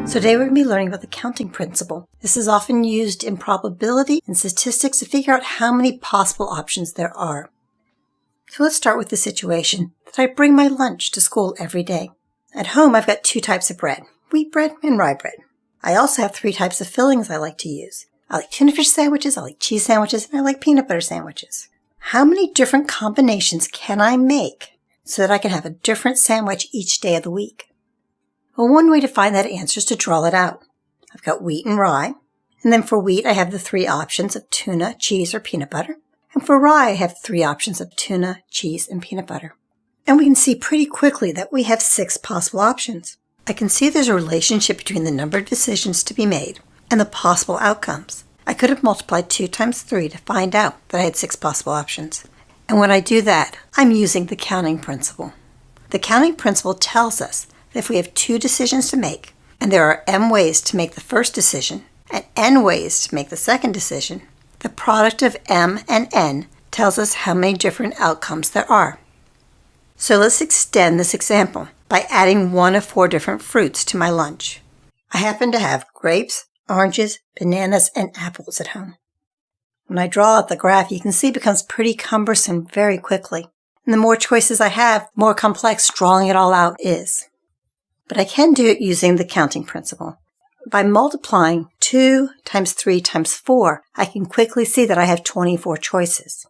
So today we're going to be learning about the counting principle. This is often used in probability and statistics to figure out how many possible options there are. So let's start with the situation that I bring my lunch to school every day. At home, I've got 2 types of bread, wheat bread and rye bread. I also have 3 types of fillings I like to use. I like tuna fish sandwiches, I like cheese sandwiches, and I like peanut butter sandwiches. How many different combinations can I make so that I can have a different sandwich each day of the week? Well, one way to find that answer is to draw it out. I've got wheat and rye. And then for wheat, I have the 3 options of tuna, cheese, or peanut butter. And for rye, I have 3 options of tuna, cheese, and peanut butter. And we can see pretty quickly that we have 6 possible options. I can see there's a relationship between the number of decisions to be made and the possible outcomes. I could have multiplied 2 times 3 to find out that I had 6 possible options. And when I do that, I'm using the counting principle. The counting principle tells us that if we have 2 decisions to make, and there are m ways to make the first decision and n ways to make the second decision, the product of m and n tells us how many different outcomes there are. So let's extend this example by adding 1 of 4 different fruits to my lunch. I happen to have grapes, oranges, bananas, and apples at home. When I draw out the graph, you can see it becomes pretty cumbersome very quickly. And the more choices I have, the more complex drawing it all out is. But I can do it using the counting principle. By multiplying 2 times 3 times 4, I can quickly see that I have 24 choices.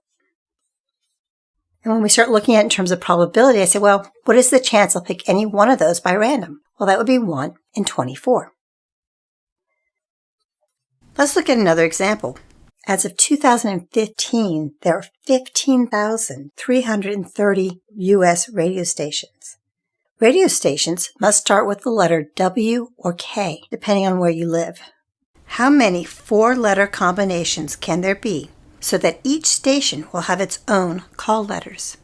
And when we start looking at it in terms of probability, I say, well, what is the chance I'll pick any one of those by random? Well, that would be 1 in 24. Let's look at another example. As of 2015, there are 15,330 U.S. radio stations. Radio stations must start with the letter W or K, depending on where you live. How many 4-letter combinations can there be so that each station will have its own call letters?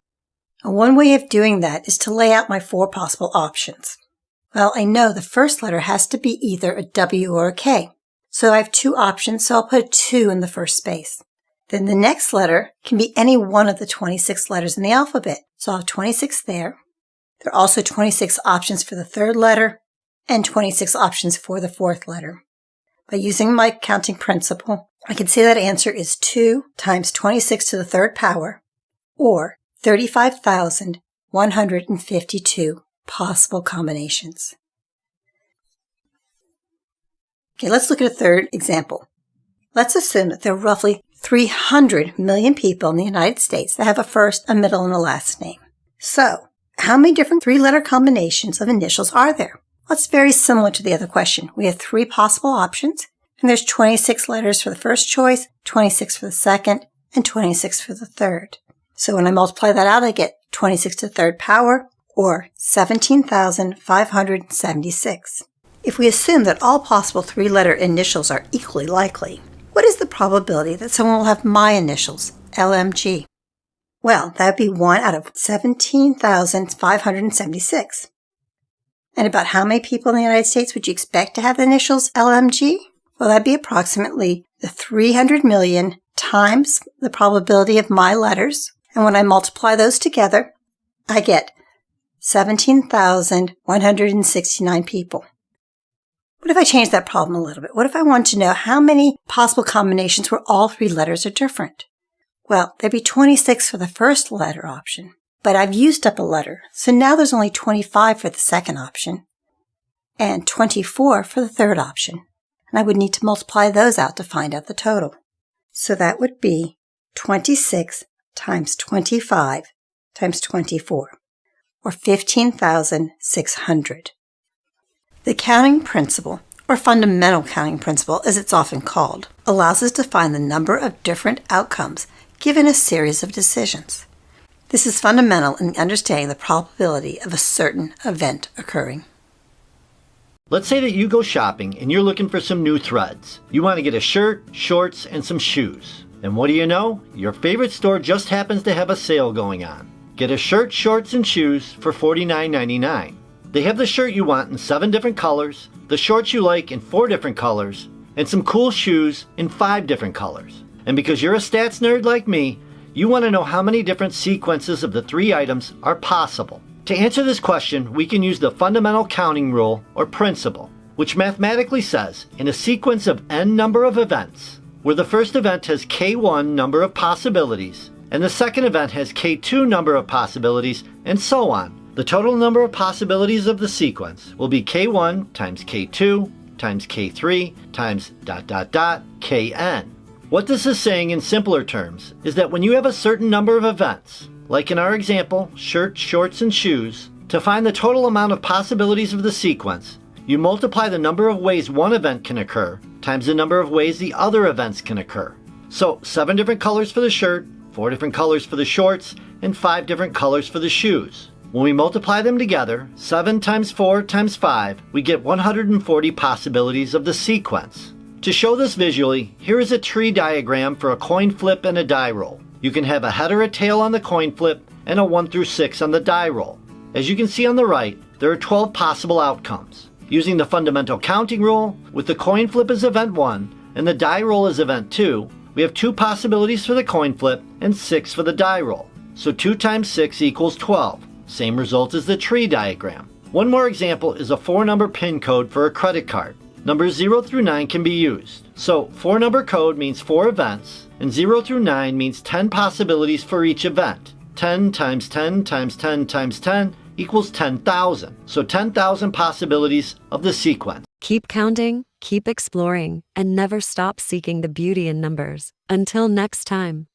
And one way of doing that is to lay out my 4 possible options. Well, I know the first letter has to be either a W or a K. So I have 2 options, so I'll put a 2 in the first space. Then the next letter can be any one of the 26 letters in the alphabet. So I'll have 26 there. There are also 26 options for the 3rd letter and 26 options for the 4th letter. By using my counting principle, I can see that answer is 2 times 26 to the 3rd power, or 35,152 possible combinations. Okay, let's look at a 3rd example. Let's assume that there are roughly 300 million people in the United States that have a first, a middle, and a last name. So, how many different 3-letter combinations of initials are there? Well, it's very similar to the other question. We have 3 possible options, and there's 26 letters for the first choice, 26 for the second, and 26 for the third. So when I multiply that out, I get 26 to the 3rd power, or 17,576. If we assume that all possible 3-letter initials are equally likely, what is the probability that someone will have my initials, LMG? Well, that would be 1 out of 17,576. And about how many people in the United States would you expect to have the initials LMG? Well, that'd be approximately the 300 million times the probability of my letters. And when I multiply those together, I get 17,169 people. What if I change that problem a little bit? What if I wanted to know how many possible combinations where all 3 letters are different? Well, there'd be 26 for the first letter option, but I've used up a letter, so now there's only 25 for the second option and 24 for the 3rd option, and I would need to multiply those out to find out the total. So that would be 26 times 25 times 24, or 15,600. The counting principle, or fundamental counting principle as it's often called, allows us to find the number of different outcomes given a series of decisions. This is fundamental in understanding the probability of a certain event occurring. Let's say that you go shopping and you're looking for some new threads. You want to get a shirt, shorts, and some shoes. And what do you know? Your favorite store just happens to have a sale going on. Get a shirt, shorts, and shoes for $49.99. They have the shirt you want in 7 different colors, the shorts you like in 4 different colors, and some cool shoes in 5 different colors. And because you're a stats nerd like me, you want to know how many different sequences of the 3 items are possible. To answer this question, we can use the fundamental counting rule or principle. which mathematically says in a sequence of n number of events, where the first event has k1 number of possibilities, and the second event has k2 number of possibilities, and so on, the total number of possibilities of the sequence will be k1 times k2 times k3 times ... kn. What this is saying in simpler terms is that when you have a certain number of events, like in our example, shirts, shorts, and shoes, to find the total amount of possibilities of the sequence, you multiply the number of ways one event can occur times the number of ways the other events can occur. So 7 different colors for the shirt, 4 different colors for the shorts, and 5 different colors for the shoes. When we multiply them together, 7 times 4 times 5, we get 140 possibilities of the sequence. To show this visually, here is a tree diagram for a coin flip and a die roll. You can have a head or a tail on the coin flip and a 1 through 6 on the die roll. As you can see on the right, there are 12 possible outcomes. Using the fundamental counting rule, with the coin flip as event 1 and the die roll as event 2, we have 2 possibilities for the coin flip and 6 for the die roll. So 2 times 6 equals 12. Same result as the tree diagram. One more example is a 4-number PIN code for a credit card. Numbers 0 through 9 can be used. So 4-number code means 4 events, and 0 through 9 means 10 possibilities for each event. 10 times 10 times 10 times 10 equals 10,000. So 10,000 possibilities of the sequence. Keep counting, keep exploring, and never stop seeking the beauty in numbers. Until next time.